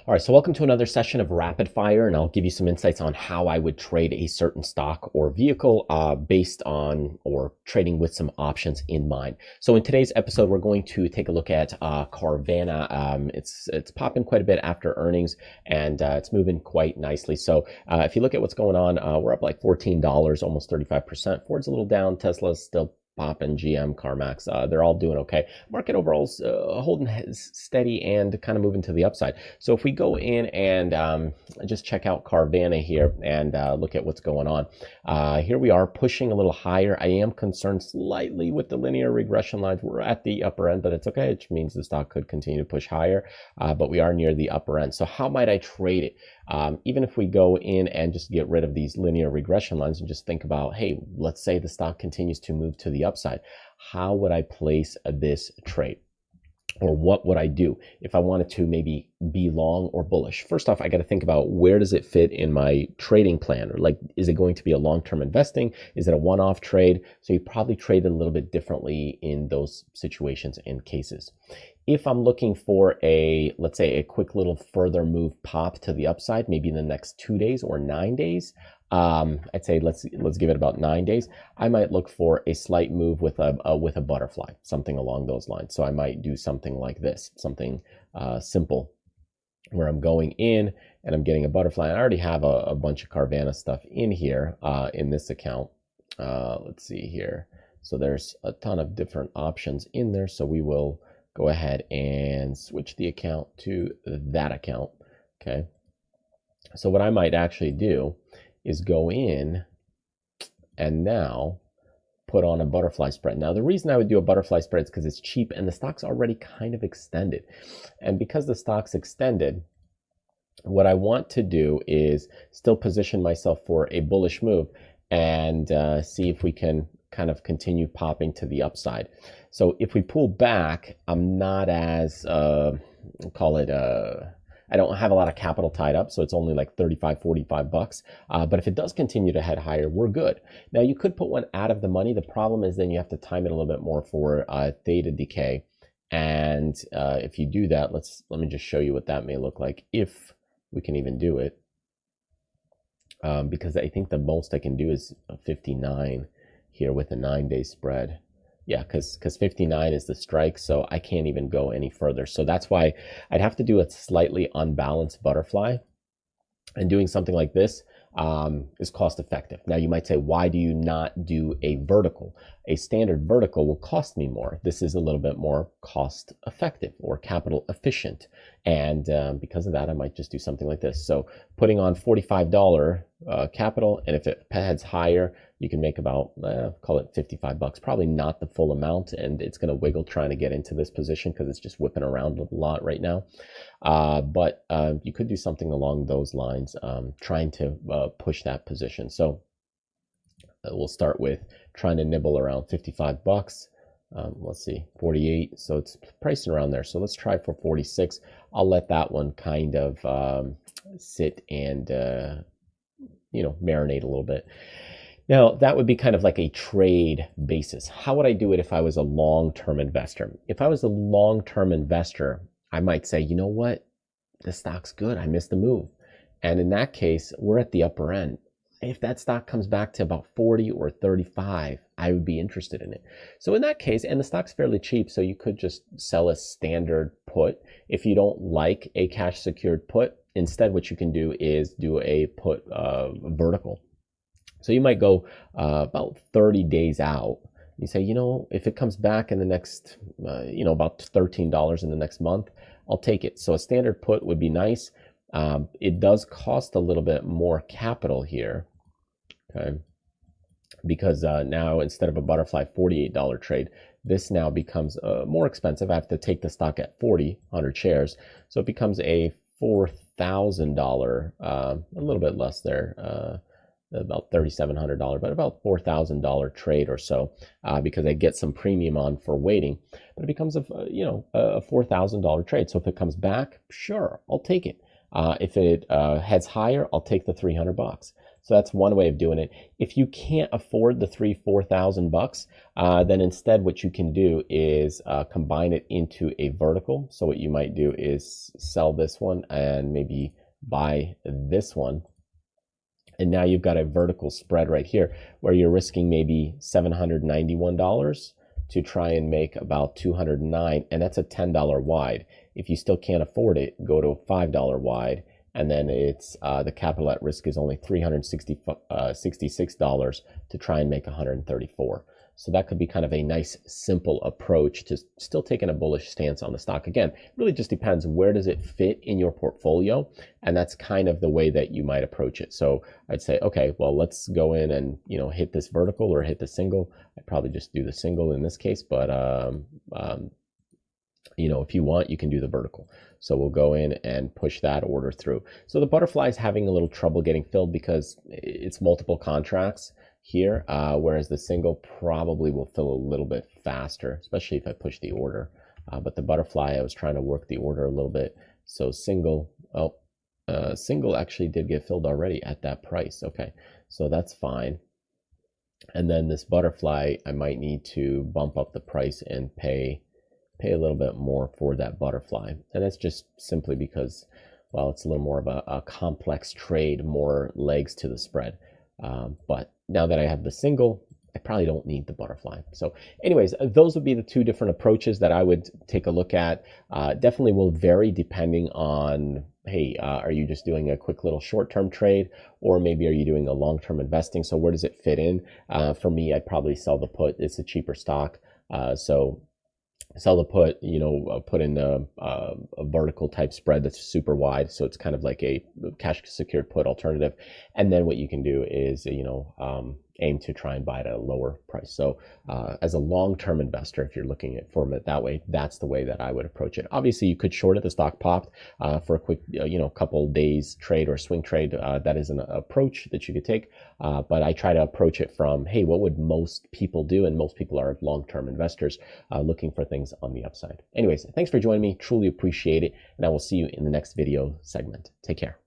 All right, so welcome to another session of Rapid Fire, and I'll give you some insights on how I would trade a certain stock or vehicle based on or trading with some options in mind. So in today's episode, we're going to take a look at Carvana. It's popping quite a bit after earnings, and it's moving quite nicely. So if you look at what's going on, we're up like $14, almost 35%. Ford's a little down. Tesla's still popping, GM, CarMax, they're all doing okay. Market overall's holding steady and kind of moving to the upside. So if we go in and just check out Carvana here and look at what's going on. Here we are pushing a little higher. I am concerned slightly with the linear regression lines. We're at the upper end, but it's okay. It means the stock could continue to push higher, but we are near the upper end. So how might I trade it? Even if we go in and just get rid of these linear regression lines and just think about, hey, let's say the stock continues to move to the upside. How would I place this trade? Or what would I do if I wanted to maybe be long or bullish? First off, I got to think about where does it fit in my trading plan? Or like, is it going to be a long-term investing? Is it a one-off trade? So you probably trade it a little bit differently in those situations and cases. If I'm looking for let's say a quick little further move pop to the upside, maybe in the next 2 days or 9 days, I'd say let's give it about 9 days. I might look for a slight move with a butterfly, something along those lines. So I might do something like this, something simple, where I'm going in and I'm getting a butterfly. I already have a bunch of Carvana stuff in here in this account. Let's see here. So there's a ton of different options in there. So we will go ahead and switch the account to that account. Okay. So what I might actually do is go in and now put on a butterfly spread. Now, the reason I would do a butterfly spread is because it's cheap and the stock's already kind of extended. And because the stock's extended, what I want to do is still position myself for a bullish move and see if we can kind of continue popping to the upside. So if we pull back, I'm not as, call it, I don't have a lot of capital tied up, so it's only like 35, 45 bucks. But if it does continue to head higher, we're good. Now you could put one out of the money. The problem is then you have to time it a little bit more for theta decay. And if you do that, let me just show you what that may look like if we can even do it. Because I think the most I can do is 59 here with a 9-day spread. Yeah, because 59 is the strike, so I can't even go any further. So that's why I'd have to do a slightly unbalanced butterfly. And doing something like this is cost effective. Now you might say, why do you not do a vertical? A standard vertical will cost me more. This is a little bit more cost effective or capital efficient. And because of that, I might just do something like this. So putting on $45 capital, and if it heads higher, you can make about, call it 55 bucks, probably not the full amount. And it's going to wiggle trying to get into this position because it's just whipping around a lot right now. But you could do something along those lines, trying to push that position. So we'll start with trying to nibble around 55 bucks. Let's see, 48. So it's pricing around there. So let's try for 46. I'll let that one kind of sit and, marinate a little bit. Now, that would be kind of like a trade basis. How would I do it if I was a long-term investor? If I was a long-term investor, I might say, you know what? The stock's good. I missed the move. And in that case, we're at the upper end. If that stock comes back to about 40 or 35, I would be interested in it. So in that case, and the stock's fairly cheap, so you could just sell a standard put. If you don't like a cash secured put, instead what you can do is do a put vertical. So you might go about 30 days out. You say, if it comes back in the next, about $13 in the next month, I'll take it. So a standard put would be nice. It does cost a little bit more capital here, okay? Because now instead of a butterfly $48 trade, this now becomes more expensive. I have to take the stock at 100 shares. So it becomes a $4,000, a little bit less there, about $3,700, but about $4,000 trade or so, because I get some premium on for waiting. But it becomes a $4,000 trade. So if it comes back, sure, I'll take it. If it heads higher, I'll take the 300 bucks. So that's one way of doing it. If you can't afford the $3,000-4,000, then instead what you can do is combine it into a vertical. So what you might do is sell this one and maybe buy this one. And now you've got a vertical spread right here where you're risking maybe $791 to try and make about $209, and that's a $10 wide. If you still can't afford it, go to a $5 wide, and then it's the capital at risk is only $366 to try and make $134. So that could be kind of a nice, simple approach to still taking a bullish stance on the stock. Again, really just depends where does it fit in your portfolio, and that's kind of the way that you might approach it. So I'd say, okay, well, let's go in and hit this vertical or hit the single. I'd probably just do the single in this case, but if you want, you can do the vertical. So we'll go in and push that order through. So the butterfly is having a little trouble getting filled because it's multiple contracts here, whereas the single probably will fill a little bit faster, especially if I push the order. But the butterfly, I was trying to work the order a little bit. So single actually did get filled already at that price. Okay, so that's fine. And then this butterfly, I might need to bump up the price and pay a little bit more for that butterfly. And that's just simply because, well, it's a little more of a complex trade, more legs to the spread. But now that I have the single, I probably don't need the butterfly. So anyways, those would be the two different approaches that I would take a look at. Definitely will vary depending on, hey, are you just doing a quick little short-term trade, or maybe are you doing a long-term investing? So where does it fit in? For me, I'd probably sell the put. It's a cheaper stock. So sell the put, put in a vertical type spread that's super wide. So it's kind of like a cash secured put alternative. And then what you can do is, aim to try and buy it at a lower price. So as a long-term investor, if you're looking at for it that way, that's the way that I would approach it. Obviously, you could short it. The stock popped for a quick, couple days trade or swing trade. That is an approach that you could take. But I try to approach it from, hey, what would most people do? And most people are long-term investors looking for things on the upside. Anyways, thanks for joining me. Truly appreciate it. And I will see you in the next video segment. Take care.